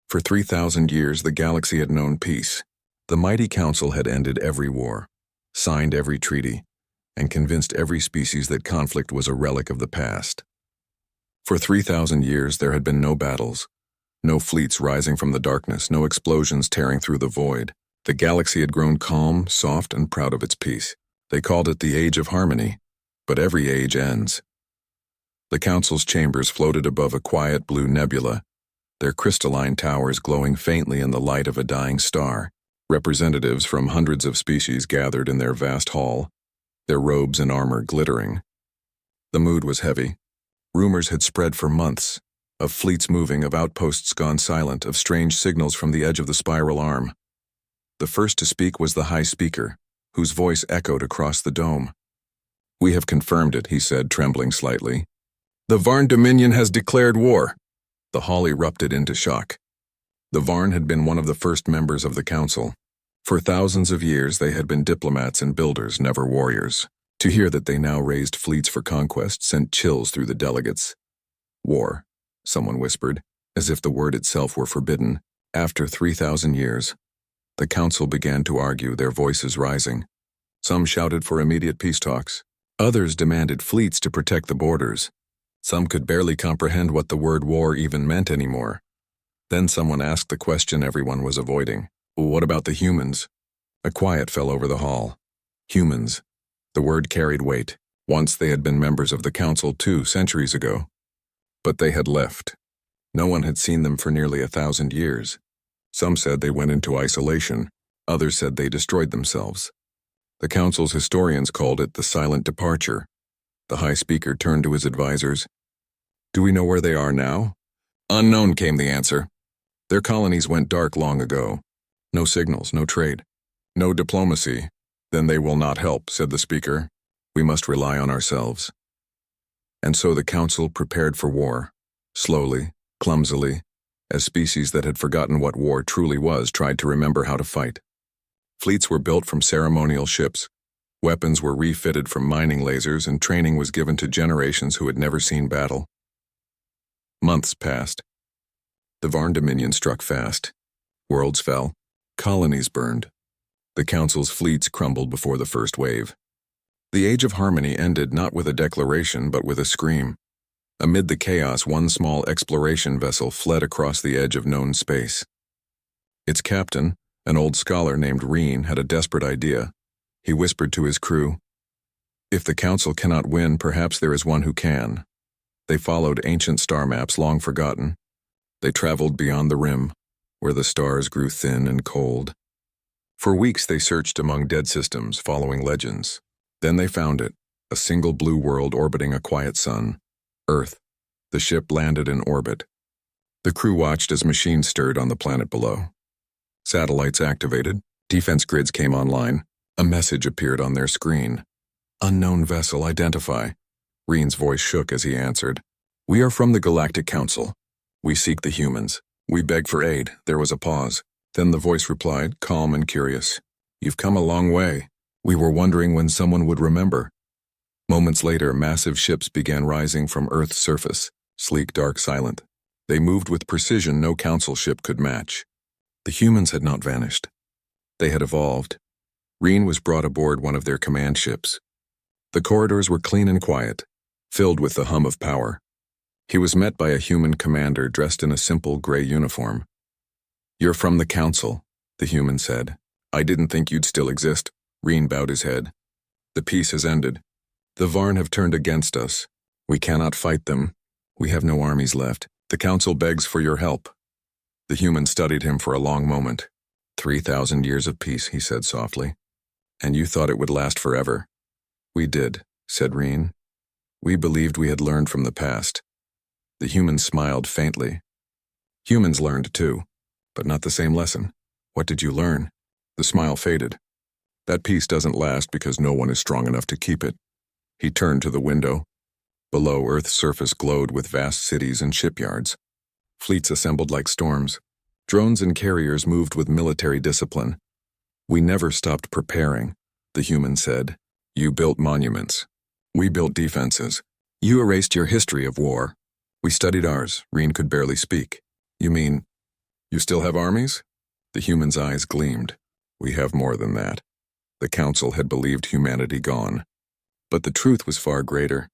For 3,000 years, the galaxy had known peace. The mighty council had ended every war, signed every treaty, and convinced every species that conflict was a relic of the past. For 3,000 years, there had been no battles, no fleets rising from the darkness, no explosions tearing through the void. The galaxy had grown calm, soft, and proud of its peace. They called it the Age of Harmony, but every age ends. The council's chambers floated above a quiet blue nebula, their crystalline towers glowing faintly in the light of a dying star. Representatives from hundreds of species gathered in their vast hall, their robes and armor glittering. The mood was heavy. Rumors had spread for months, of fleets moving, of outposts gone silent, of strange signals from the edge of the spiral arm. The first to speak was the High Speaker, whose voice echoed across the dome. "We have confirmed it," he said, trembling slightly. "The Varn Dominion has declared war." The hall erupted into shock. The Varn had been one of the first members of the council. For thousands of years they had been diplomats and builders, never warriors. To hear that they now raised fleets for conquest sent chills through the delegates. "War," someone whispered, as if the word itself were forbidden. After 3,000 years, the council began to argue, their voices rising. Some shouted for immediate peace talks. Others demanded fleets to protect the borders. Some could barely comprehend what the word war even meant anymore. Then someone asked the question everyone was avoiding. "What about the humans?" A quiet fell over the hall. Humans. The word carried weight. Once they had been members of the council 2 centuries ago. But they had left. No one had seen them for nearly 1,000 years. Some said they went into isolation. Others said they destroyed themselves. The council's historians called it the silent departure. The High Speaker turned to his advisors. "Do we know where they are now?" "Unknown," came the answer. "Their colonies went dark long ago. No signals, no trade, no diplomacy." "Then they will not help," said the Speaker. "We must rely on ourselves." And so the council prepared for war, slowly, clumsily, as species that had forgotten what war truly was tried to remember how to fight. Fleets were built from ceremonial ships, weapons were refitted from mining lasers, and training was given to generations who had never seen battle. Months passed. The Varn Dominion struck fast. Worlds fell. Colonies burned. The council's fleets crumbled before the first wave. The Age of Harmony ended not with a declaration but with a scream. Amid the chaos, one small exploration vessel fled across the edge of known space. Its captain, an old scholar named Reen, had a desperate idea. He whispered to his crew, "If the council cannot win, perhaps there is one who can." They followed ancient star maps long forgotten. They traveled beyond the rim, where the stars grew thin and cold. For weeks they searched among dead systems, following legends. Then they found it, a single blue world orbiting a quiet sun. Earth. The ship landed in orbit. The crew watched as machines stirred on the planet below. Satellites activated, defense grids came online. A message appeared on their screen. "Unknown vessel, identify." Reen's voice shook as he answered. "We are from the Galactic Council. We seek the humans. We beg for aid." There was a pause. Then the voice replied, calm and curious. "You've come a long way. We were wondering when someone would remember." Moments later, massive ships began rising from Earth's surface, sleek, dark, silent. They moved with precision no council ship could match. The humans had not vanished. They had evolved. Reen was brought aboard one of their command ships. The corridors were clean and quiet, filled with the hum of power. He was met by a human commander dressed in a simple gray uniform. "You're from the council," the human said. "I didn't think you'd still exist." Reen bowed his head. "The peace has ended. The Varn have turned against us. We cannot fight them. We have no armies left. The council begs for your help." The human studied him for a long moment. 3,000 years of peace," he said softly. "And you thought it would last forever." "We did," said Reen. "We believed we had learned from the past." The human smiled faintly. "Humans learned too, but not the same lesson." "What did you learn?" The smile faded. "That peace doesn't last because no one is strong enough to keep it." He turned to the window. Below, Earth's surface glowed with vast cities and shipyards. Fleets assembled like storms. Drones and carriers moved with military discipline. "We never stopped preparing," the human said. "You built monuments. We built defenses. You erased your history of war. We studied ours." Reen could barely speak. "You mean You still have armies? The human's eyes gleamed. We have more than that. The council had believed humanity gone. But the truth was far greater.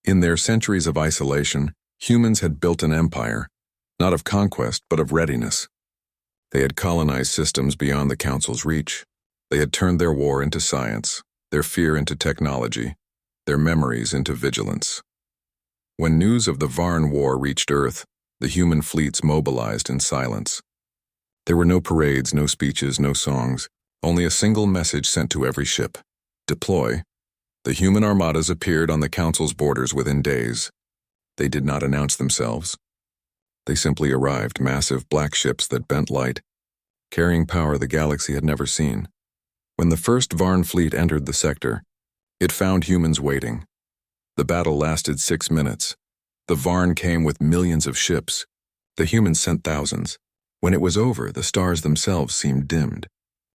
In their centuries of isolation, humans had built an empire, not of conquest, but of readiness. They had colonized systems beyond the council's reach. They had turned their war into science, their fear into technology, their memories into vigilance. When news of the Varn War reached Earth, the human fleets mobilized in silence. There were no parades, no speeches, no songs, only a single message sent to every ship. Deploy. The human armadas appeared on the council's borders within days. They did not announce themselves. They simply arrived, massive black ships that bent light, carrying power the galaxy had never seen. When the first Varn fleet entered the sector, it found humans waiting. The battle lasted 6 minutes. The Varn came with millions of ships. The humans sent thousands. When it was over, the stars themselves seemed dimmed.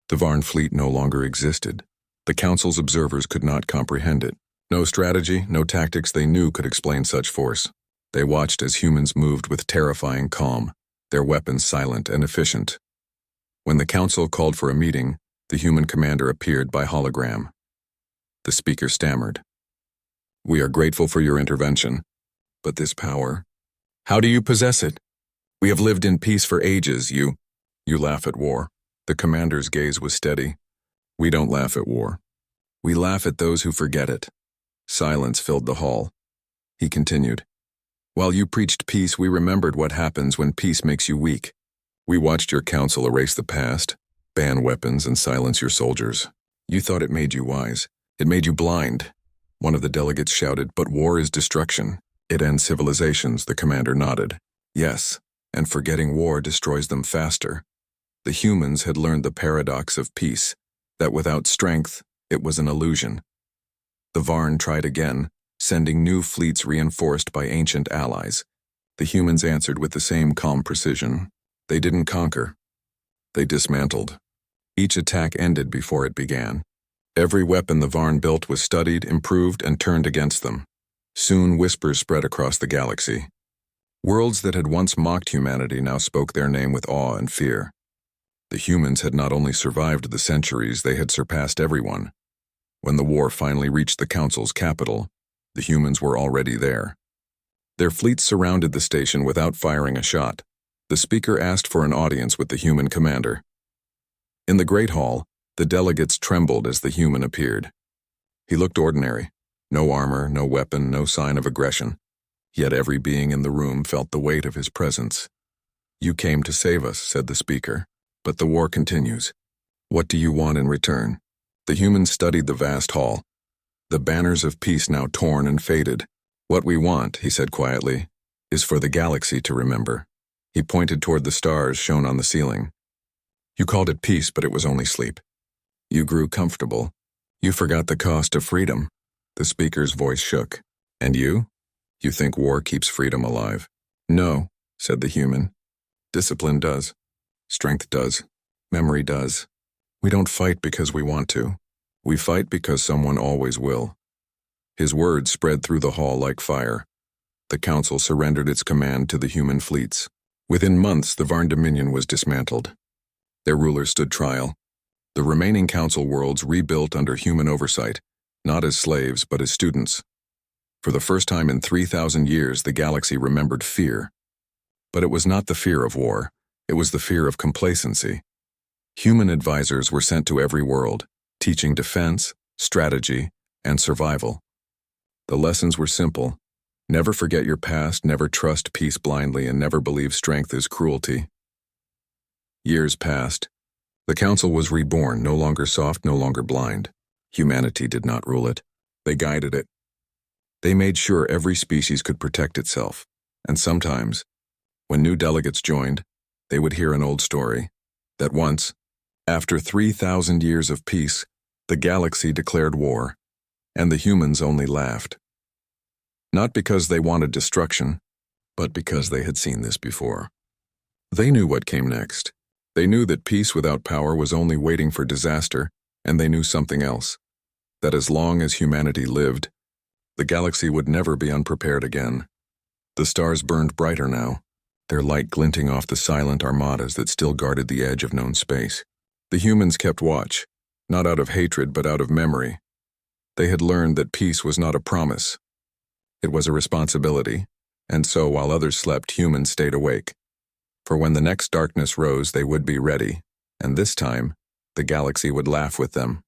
The Varn fleet no longer existed. The council's observers could not comprehend it. No strategy, no tactics they knew could explain such force. They watched as humans moved with terrifying calm, their weapons silent and efficient. When the council called for a meeting, the human commander appeared by hologram. The speaker stammered. "We are grateful for your intervention, but this power, how do you possess it? We have lived in peace for ages, you laugh at war." The commander's gaze was steady. "We don't laugh at war. We laugh at those who forget it." Silence filled the hall. He continued. "While you preached peace, we remembered what happens when peace makes you weak. We watched your council erase the past, ban weapons, and silence your soldiers. You thought it made you wise. It made you blind." One of the delegates shouted, "But war is destruction. It ends civilizations." The commander nodded. "Yes, and forgetting war destroys them faster." The humans had learned the paradox of peace, that without strength, it was an illusion. The Varn tried again, sending new fleets reinforced by ancient allies. The humans answered with the same calm precision. They didn't conquer. They dismantled. Each attack ended before it began. Every weapon the Varn built was studied, improved, and turned against them. Soon whispers spread across the galaxy. Worlds that had once mocked humanity now spoke their name with awe and fear. The humans had not only survived the centuries, they had surpassed everyone. When the war finally reached the council's capital, the humans were already there. Their fleets surrounded the station without firing a shot. The speaker asked for an audience with the human commander. In the great hall, the delegates trembled as the human appeared. He looked ordinary. No armor, no weapon, no sign of aggression. Yet every being in the room felt the weight of his presence. "You came to save us," said the speaker. "But the war continues. What do you want in return?" The humans studied the vast hall. The banners of peace now torn and faded. "What we want," he said quietly, "is for the galaxy to remember." He pointed toward the stars shown on the ceiling. "You called it peace, but it was only sleep. You grew comfortable. You forgot the cost of freedom." The speaker's voice shook. "And you? You think war keeps freedom alive?" "No," said the human. "Discipline does. Strength does. Memory does. We don't fight because we want to. We fight because someone always will." His words spread through the hall like fire. The council surrendered its command to the human fleets. Within months, the Varn Dominion was dismantled. Their rulers stood trial. The remaining council worlds rebuilt under human oversight, not as slaves, but as students. For the first time in 3,000 years, the galaxy remembered fear. But it was not the fear of war. It was the fear of complacency. Human advisors were sent to every world, teaching defense, strategy, and survival. The lessons were simple. Never forget your past, never trust peace blindly, and never believe strength is cruelty. Years passed. The council was reborn, no longer soft, no longer blind. Humanity did not rule it. They guided it. They made sure every species could protect itself. And sometimes, when new delegates joined, they would hear an old story, that once, after 3,000 years of peace, the galaxy declared war, and the humans only laughed. Not because they wanted destruction, but because they had seen this before. They knew what came next. They knew that peace without power was only waiting for disaster, and they knew something else, that as long as humanity lived, the galaxy would never be unprepared again. The stars burned brighter now. their light glinting off the silent armadas that still guarded the edge of known space. The humans kept watch, not out of hatred but out of memory. They had learned that peace was not a promise. It was a responsibility, and so while others slept, humans stayed awake. For when the next darkness rose, they would be ready, and this time, the galaxy would laugh with them.